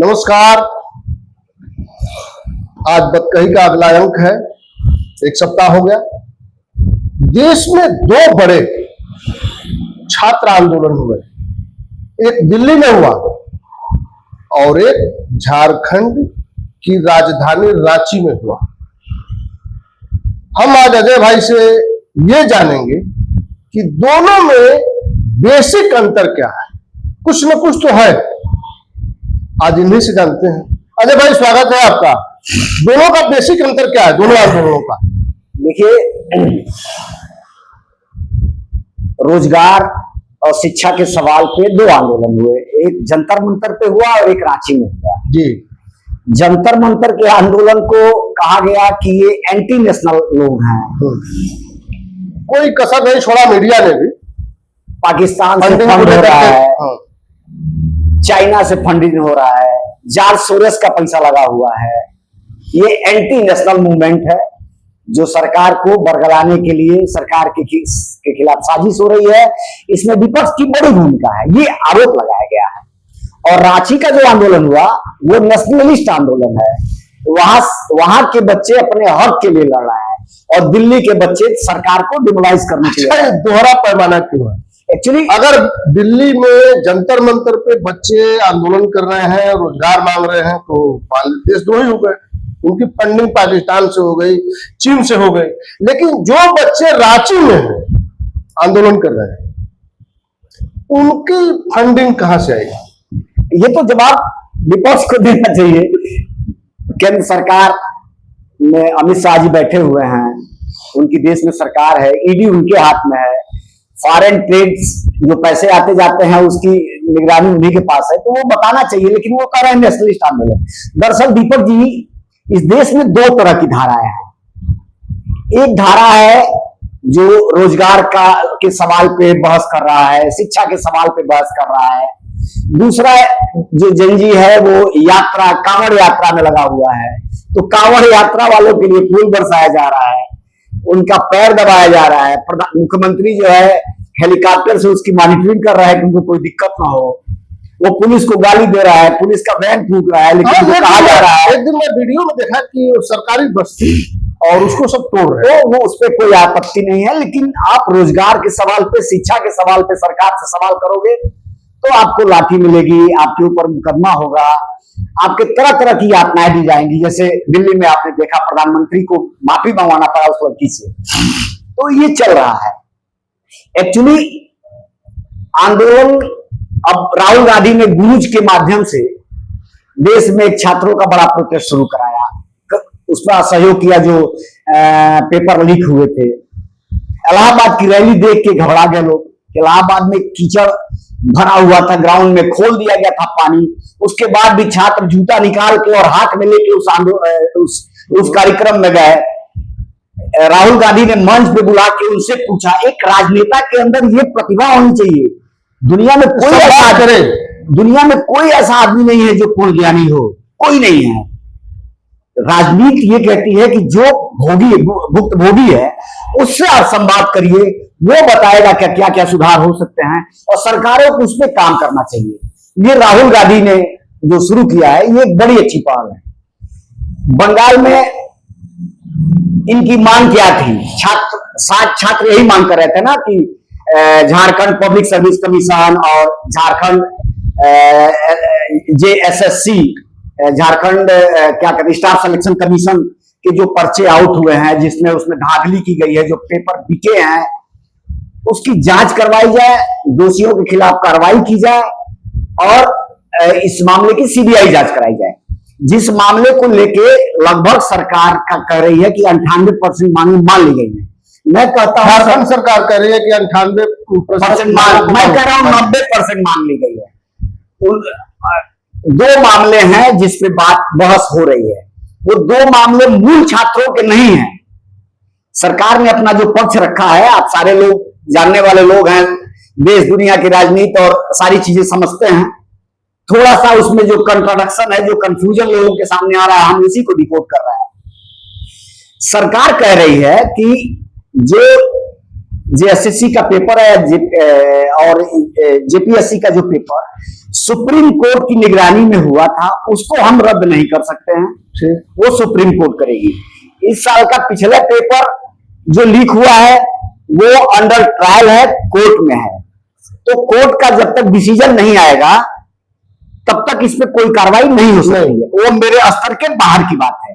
नमस्कार। आज बतकही का अगला अंक है। एक सप्ताह हो गया। देश में दो बड़े छात्र आंदोलन हुए, एक दिल्ली में हुआ और एक झारखंड की राजधानी रांची में हुआ। हम आज अजय भाई से ये जानेंगे कि दोनों में बेसिक अंतर क्या है। कुछ न कुछ तो है, आज इन्हीं से जानते हैं। अजय भाई, स्वागत है आपका। दोनों का बेसिक अंतर क्या है, दोनों आंदोलनों का? देखिए, रोजगार और शिक्षा के सवाल पे दो आंदोलन हुए, एक जंतर मंतर पे हुआ और एक रांची में हुआ जी। जंतर मंतर के आंदोलन को कहा गया कि ये एंटी नेशनल लोग हैं। कोई कसर नहीं छोड़ा मीडिया ने भी। पाकिस्तान से फंड हो रहा है, चाइना से फंडिंग हो रहा है, जॉर्ज सोरोस का पैसा लगा हुआ है। ये एंटी नेशनल मूवमेंट है जो सरकार को बरगलाने के लिए सरकार के खिलाफ साजिश हो रही है। इसमें विपक्ष की बड़ी भूमिका है, ये आरोप लगाया गया है। और रांची का जो आंदोलन हुआ वो नेशनलिस्ट आंदोलन है। वहां के बच्चे अपने हक के लिए लड़ रहे हैं और दिल्ली के बच्चे सरकार को डिमोलाइज करने के लिए। दोहरा पैमाना क्यों है? एक्चुअली अगर दिल्ली में जंतर मंतर पे बच्चे आंदोलन कर रहे हैं, रोजगार मांग रहे हैं, तो देश द्रोही हो गए। उनकी फंडिंग पाकिस्तान से हो गई, चीन से हो गई। लेकिन जो बच्चे रांची में हैं, आंदोलन कर रहे हैं, उनकी फंडिंग कहां से आएगी? ये तो जवाब विपक्ष को देना चाहिए। केंद्र सरकार में अमित शाह जी बैठे हुए हैं, उनकी देश में सरकार है, ईडी उनके हाथ में है, फॉरेन ट्रेड्स जो पैसे आते जाते हैं उसकी निगरानी उन्हीं के पास है, तो वो बताना चाहिए। लेकिन वो कर रहे हैं नेशनलिस्ट आंदोलन। दरअसल दीपक जी, इस देश में दो तरह की धाराएं हैं। एक धारा है जो रोजगार के सवाल पे बहस कर रहा है, शिक्षा के सवाल पे बहस कर रहा है। दूसरा जो जनजी है वो कांवड़ यात्रा में लगा हुआ है। तो कांवड़ यात्रा वालों के लिए फूल बरसाया जा रहा है, उनका पैर दबाया जा रहा है। मुख्यमंत्री जो है हेलीकॉप्टर से उसकी मॉनिटरिंग कर रहा है कि उनको कोई दिक्कत ना हो। वो पुलिस को गाली दे रहा है, पुलिस का वैन फूंक रहा है, लेकिन कहा जा रहा है। एक दिन मैं वीडियो में देखा कि सरकारी बस थी और उसको सब तोड़ रहे हैं। तो वो उस पर कोई आपत्ति नहीं है, लेकिन आप रोजगार के सवाल पे, शिक्षा के सवाल पे सरकार से सवाल करोगे तो आपको लाठी मिलेगी, आपके ऊपर मुकदमा होगा, आपके तरह तरह की यातनाएं दी जाएंगी। जैसे दिल्ली में आपने देखा, प्रधानमंत्री को माफी मंगवाना पड़ा उस लड़की से। तो ये चल रहा है। एक्चुअली आंदोलन अब राहुल गांधी ने गुरूज के माध्यम से देश में एक छात्रों का बड़ा प्रोटेस्ट शुरू कराया, उसमें सहयोग किया जो पेपर लीक हुए थे। इलाहाबाद की रैली देख के घबरा गए लोग। इलाहाबाद में कीचड़ भरा हुआ था, ग्राउंड में खोल दिया गया था पानी। उसके बाद भी छात्र जूता निकाल के और हाथ में लेके उस कार्यक्रम में गए। राहुल गांधी ने मंच पे बुला के उनसे पूछा, एक राजनेता के अंदर ये प्रतिभा होनी चाहिए। दुनिया में कोई ऐसा आदमी नहीं है जो पूर्ण ज्ञानी हो, कोई नहीं है। राजनीति ये कहती है कि जो भुक्तभोगी है उससे आप संवाद करिए, वो बताएगा क्या क्या क्या सुधार हो सकते हैं और सरकारों को उस पर काम करना चाहिए। ये राहुल गांधी ने जो शुरू किया है, ये एक बड़ी अच्छी पहल है। बंगाल में इनकी मांग क्या थी? छात्र यही मांग कर रहे थे ना कि झारखंड पब्लिक सर्विस कमीशन और झारखंड JSSC, झारखंड क्या कहते हैं, स्टाफ सिलेक्शन कमीशन के जो पर्चे आउट हुए हैं, जिसमें उसमें धांधली की गई है, जो पेपर बिके हैं, उसकी जांच करवाई जाए, दोषियों के खिलाफ कार्रवाई की जाए और इस मामले की CBI जांच कराई जाए। जिस मामले को लेके लगभग सरकार का कह रही है कि 98% मांग मान ली गई है। मैं कहता हूं झारखंड सरकार कह रही है कि 98% मैं कह रहा हूं 90% मान ली गई है। दो मामले हैं जिस पे बहस हो रही है, वो दो मामले मूल छात्रों के नहीं है। सरकार ने अपना जो पक्ष रखा है, आप सारे लोग जानने वाले लोग हैं, देश दुनिया की राजनीति और सारी चीजें समझते हैं। थोड़ा सा उसमें जो कंट्राडिक्शन है, जो कंफ्यूजन लोगों के सामने आ रहा है, हम उसी को डिकोड कर रहे हैं। सरकार कह रही है कि जो JSSC का पेपर है और JPSC का जो पेपर सुप्रीम कोर्ट की निगरानी में हुआ था, उसको हम रद्द नहीं कर सकते हैं, ठीक। वो सुप्रीम कोर्ट करेगी। इस साल का पिछला पेपर जो लीक हुआ है वो अंडर ट्रायल है, कोर्ट में है, तो कोर्ट का जब तक डिसीजन नहीं आएगा तब तक इस पे कोई कार्रवाई नहीं हो सकती है, वो मेरे स्तर के बाहर की बात है।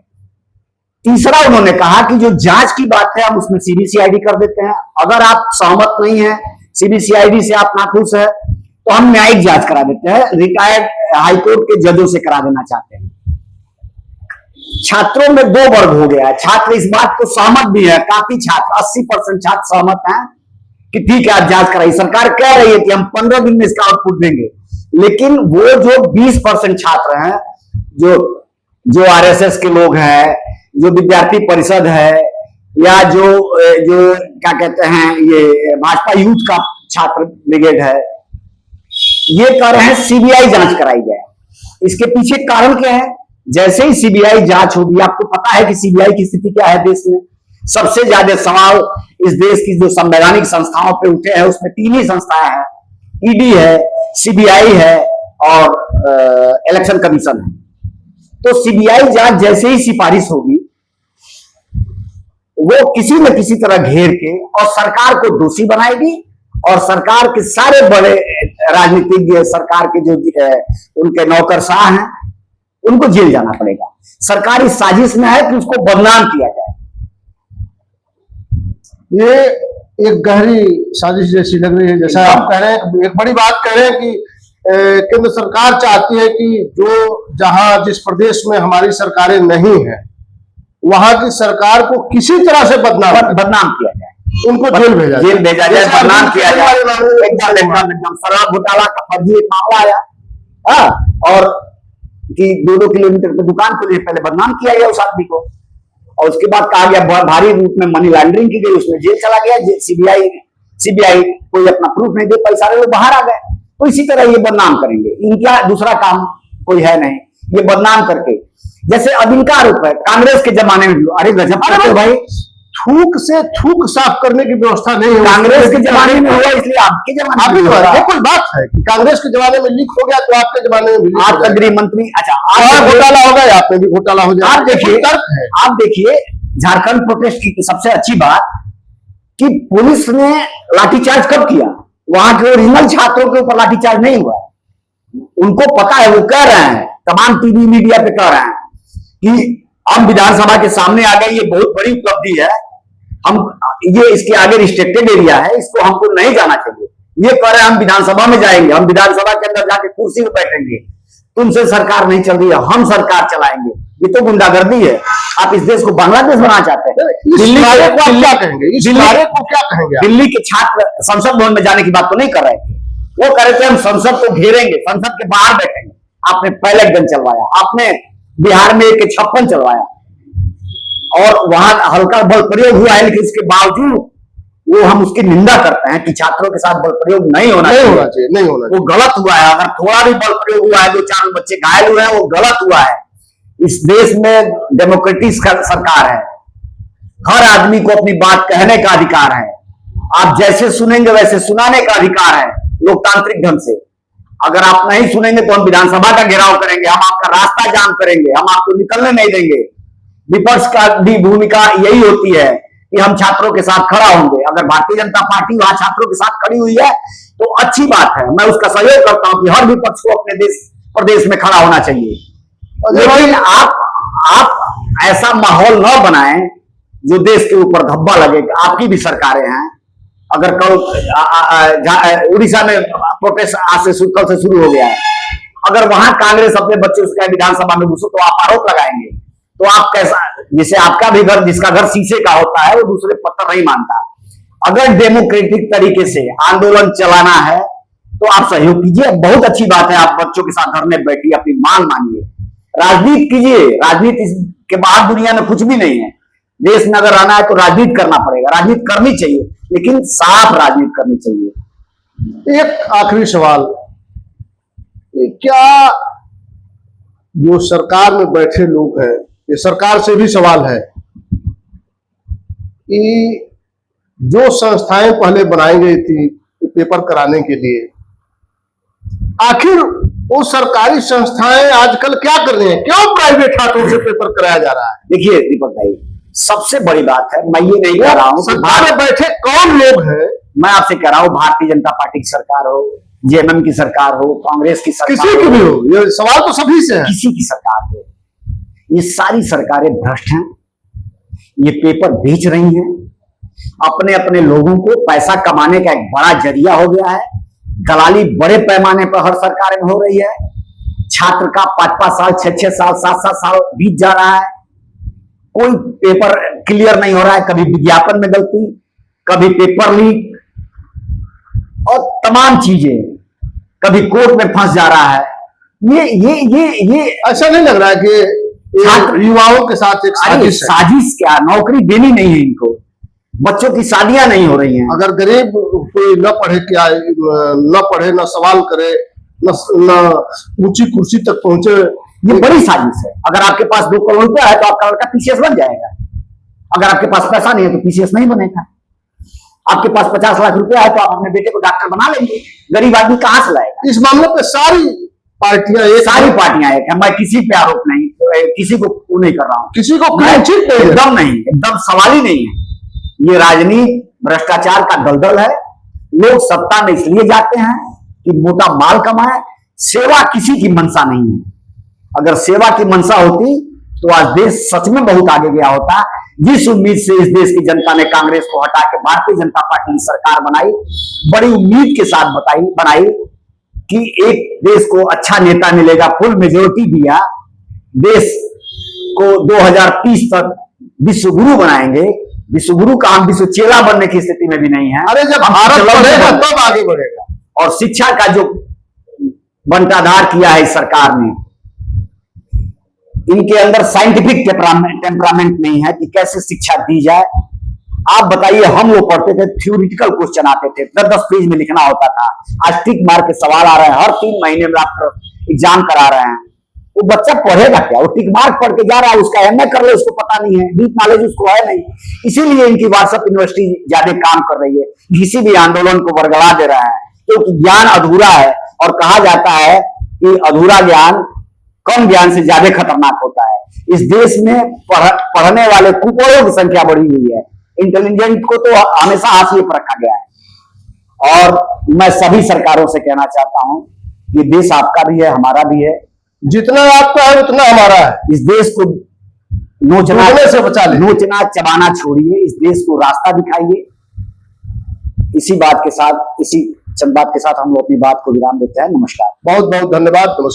तीसरा उन्होंने कहा कि जो जांच की बात है हम उसमें सीबीसीआईडी कर देते हैं, अगर आप सहमत नहीं है, सीबीसीआईडी से आप नाखुश है, तो हम न्यायिक जांच करा देते हैं, रिटायर्ड हाईकोर्ट के जजों से करा देना चाहते हैं। छात्रों में दो वर्ग हो गया है, छात्र इस बात को सहमत भी है, काफी छात्र 80% छात्र सहमत हैं कि ठीक है आप जांच कराइए। सरकार कह रही है कि हम 15 दिन में इसका आउटपुट देंगे, लेकिन वो जो 20% छात्र हैं, जो आरएसएस के लोग हैं, जो विद्यार्थी परिषद है, या जो क्या कहते हैं ये भाजपा यूथ का छात्र ब्रिगेड है, ये कह रहे हैं सीबीआई जांच कराई जाए। इसके पीछे कारण क्या है? जैसे ही सीबीआई जांच होगी, आपको पता है कि सीबीआई की स्थिति क्या है देश में। सबसे ज्यादा सवाल इस देश की जो संवैधानिक संस्थाओं पे उठे हैं उसमें 3 ही संस्थाएं हैं, ईडी है, सीबीआई है और इलेक्शन कमीशन है। तो सीबीआई जांच जैसे ही सिफारिश होगी वो किसी न किसी तरह घेर के और सरकार को दोषी बनाएगी, और सरकार के सारे बड़े राजनीतिज्ञ, सरकार के जो उनके नौकरशाह हैं, उनको जेल जाना पड़ेगा। सरकार इस साजिश में है कि उसको बदनाम किया जाए। ये एक गहरी साजिश जैसी लग रही है, जैसा आप कह रहे हैं, एक बड़ी बात कह रहे हैं कि केंद्र सरकार चाहती है कि जिस प्रदेश में हमारी सरकारें नहीं है वहां की सरकार को किसी तरह से बदनाम किया जाए, उनको जेल भेजा जाए, बदनाम किया जाए। एकदम शराब घोटाला का फर्जी एक मामला आया, हाँ, और कि 2-2 किलोमीटर पे दुकान खोली, पहले बदनाम किया गया उस आदमी को, और उसके बाद कहा गया भारी रूप में मनी लॉन्ड्रिंग की गई, उसमें जेल चला गया। सीबीआई कोई अपना प्रूफ नहीं दे पाई, सारे लोग बाहर आ गए। तो इसी तरह ये बदनाम करेंगे, इनका दूसरा काम कोई है नहीं, ये बदनाम करके। जैसे अब इनका आरोप है कांग्रेस के जमाने में भी, अरे गजब करते भाई, थूक से थूक साफ करने की व्यवस्था नहीं है। कांग्रेस के जमाने में हुआ, इसलिए आपके जमाने में ये कोई बात है कि कांग्रेस के जमाने में लीक हो गया तो आपके जमाने में भी आपका गृह मंत्री, अच्छा आप घोटाला होगा, आप पे भी घोटाला हो जाए। आप देखिए झारखंड प्रोटेस्ट की सबसे अच्छी बात कि पुलिस ने लाठीचार्ज कब किया, वहां के ओरिजिनल छात्रों के ऊपर लाठीचार्ज नहीं हुआ। उनको पता है, वो कह रहे हैं, तमाम टीवी मीडिया पे कह रहे हैं कि हम विधानसभा के सामने आ गए, ये बहुत बड़ी उपलब्धि है, हम ये इसके आगे रिस्ट्रिक्टेड एरिया है, इसको हमको नहीं जाना चाहिए। ये कह रहे हैं हम विधानसभा में जाएंगे, हम विधानसभा के अंदर जाके कुर्सी पर बैठेंगे, तुमसे सरकार नहीं चल रही है, हम सरकार चलाएंगे। ये तो गुंडागर्दी है। आप इस देश को बांग्लादेश बनाना चाहते हैं। दिल्ली को क्या कहेंगे? दिल्ली के छात्र संसद भवन में जाने की बात तो नहीं कर रहे थे, वो कह रहे थे हम संसद को घेरेंगे, संसद के बाहर बैठेंगे। आपने पैलेट गन चलवाया, आपने बिहार में AK-56 चलवाया, और वहां हल्का बल प्रयोग हुआ है, लेकिन इसके बावजूद वो हम उसकी निंदा करते हैं कि छात्रों के साथ बल प्रयोग नहीं होना चाहिए। वो गलत हुआ है। अगर थोड़ा भी बल प्रयोग हुआ है, 2-4 बच्चे घायल हुए हैं, वो गलत हुआ है। इस देश में डेमोक्रेटिक सरकार है, हर आदमी को अपनी बात कहने का अधिकार है, आप जैसे सुनेंगे वैसे सुनाने का अधिकार है, लोकतांत्रिक ढंग से। अगर आप नहीं सुनेंगे तो हम विधानसभा का घेराव करेंगे, हम आपका रास्ता जाम करेंगे, हम आपको निकलने नहीं देंगे। विपक्ष का भी भूमिका यही होती है कि हम छात्रों के साथ खड़ा होंगे। अगर भारतीय जनता पार्टी वहां छात्रों के साथ खड़ी हुई है तो अच्छी बात है, मैं उसका सहयोग करता हूं कि हर विपक्ष को अपने प्रदेश में खड़ा होना चाहिए। लेकिन आप ऐसा माहौल न बनाएं जो देश के ऊपर धब्बा लगे। आपकी भी सरकारें हैं, अगर कल उड़ीसा में प्रोटेस्ट आज से कल से शुरू हो गया है, अगर वहां कांग्रेस अपने बच्चे उसका विधानसभा में घुसो तो आप आरोप लगाएंगे, तो आप कैसा, जैसे आपका भी घर, जिसका घर शीशे का होता है वो दूसरे पत्थर नहीं मानता। अगर डेमोक्रेटिक तरीके से आंदोलन चलाना है तो आप सहयोग कीजिए, बहुत अच्छी बात है। आप बच्चों के साथ धरने बैठिए, अपनी मांग मानिए, राजनीति कीजिए। राजनीति के बाहर दुनिया में कुछ भी नहीं है। देश में अगर रहना है तो राजनीति करना पड़ेगा, राजनीति करनी चाहिए, लेकिन साफ राजनीति करनी चाहिए। एक आखिरी सवाल, क्या जो सरकार में बैठे लोग हैं, ये सरकार से भी सवाल है कि जो संस्थाएं पहले बनाई गई थी पेपर कराने के लिए, आखिर वो सरकारी संस्थाएं आजकल क्या कर रही हैं? क्यों प्राइवेट हाथों से पेपर कराया जा रहा है? देखिए दीपक भाई, सबसे बड़ी बात है, मैं ये नहीं कह रहा हूं सरकार में बैठे कौन लोग हैं? मैं आपसे कह रहा हूं भारतीय जनता पार्टी की सरकार हो, जेएमएम की सरकार हो, कांग्रेस की सरकार किसी की भी हो, ये सवाल तो सभी से है। किसी की सरकार हो, ये सारी सरकारें भ्रष्ट हैं। ये पेपर बेच रही हैं, अपने अपने लोगों को पैसा कमाने का एक बड़ा जरिया हो गया है। दलाली बड़े पैमाने पर हर सरकार में हो रही है। छात्र का 5-5 साल, 6-6 साल, 7-7 साल बीत जा रहा है, कोई पेपर क्लियर नहीं हो रहा है। कभी विज्ञापन में गलती, कभी पेपर लीक और तमाम चीजें, कभी कोर्ट में फंस जा रहा है। ये ऐसा नहीं लग रहा है कि छात्र युवाओं के साथ एक साजिश है? साजिश क्या, नौकरी देनी नहीं है इनको, बच्चों की शादियां नहीं हो रही हैं। अगर गरीब कोई न पढ़े, क्या न पढ़े, न सवाल करे, न ऊंची कुर्सी तक पहुंचे, ये बड़ी साजिश है। अगर आपके पास 2 करोड़ रुपया है तो आपका लड़का पीसीएस बन जाएगा। अगर आपके पास पैसा नहीं है तो पीसीएस नहीं बनेगा। आपके पास 50 लाख रुपया है तो आप अपने बेटे को डॉक्टर बना लेंगे। गरीब आदमी कहां से लाएगा? इस मामले पे सारी पार्टियां एक है। मैं किसी पे आरोप नहीं, किसी को वो नहीं कर रहा हूं, किसी को क्लीन एकदम नहीं, एकदम सवाल ही नहीं है। ये राजनीति भ्रष्टाचार का दलदल है। लोग सत्ता में इसलिए जाते हैं कि मोटा माल कमाए, सेवा किसी की मंशा नहीं है। अगर सेवा की मंशा होती तो आज देश सच में बहुत आगे गया होता। जिस उम्मीद से इस देश की जनता ने कांग्रेस को हटा के भारतीय जनता पार्टी की सरकार बनाई, बड़ी उम्मीद के साथ बनाई कि एक देश को अच्छा नेता मिलेगा, फुल मेजोरिटी दिया, देश को 2030 तक विश्व गुरु बनाएंगे। विश्व गुरु का हम विश्व चेला बनने की स्थिति में भी नहीं है। अरे जब भारत बढ़ेगा तब आगे बढ़ेगा। और शिक्षा का जो बंटाधार किया है इस सरकार ने, इनके अंदर साइंटिफिक टेम्परामेंट नहीं है कि कैसे शिक्षा दी जाए। आप बताइए, हम लोग पढ़ते थे, थ्योरिटिकल क्वेश्चन आते थे, 10-10 पेज में लिखना होता था। आज टिक मार के सवाल आ रहे हैं, हर 3 महीने में आप एग्जाम करा रहे हैं। वो बच्चा पढ़ेगा क्या? वो टिक मार्क पढ़ के जा रहा है, उसका एमए कर ले, उसको पता नहीं है, डीप नॉलेज उसको है नहीं। इसीलिए इनकी व्हाट्सएप यूनिवर्सिटी ज्यादा काम कर रही है, किसी भी आंदोलन को बरगला दे रहा है, क्योंकि ज्ञान अधूरा है। और कहा जाता है कि अधूरा ज्ञान कम ज्ञान से ज्यादा खतरनाक होता है। इस देश में पढ़ने वाले कुपोड़ों की संख्या बढ़ी हुई है, इंटेलिजेंट को तो हमेशा हाशिए पर रखा गया है। और मैं सभी सरकारों से कहना चाहता हूं, ये देश आपका भी है, हमारा भी है। जितना आपका है उतना हमारा है। इस देश को नोचना से बचा ले, नोचना चबाना छोड़िए, इस देश को रास्ता दिखाइए। इसी बात के साथ, इसी चंद बात के साथ हम लोग अपनी बात को विराम देते हैं। नमस्कार, बहुत बहुत धन्यवाद, नमस्कार।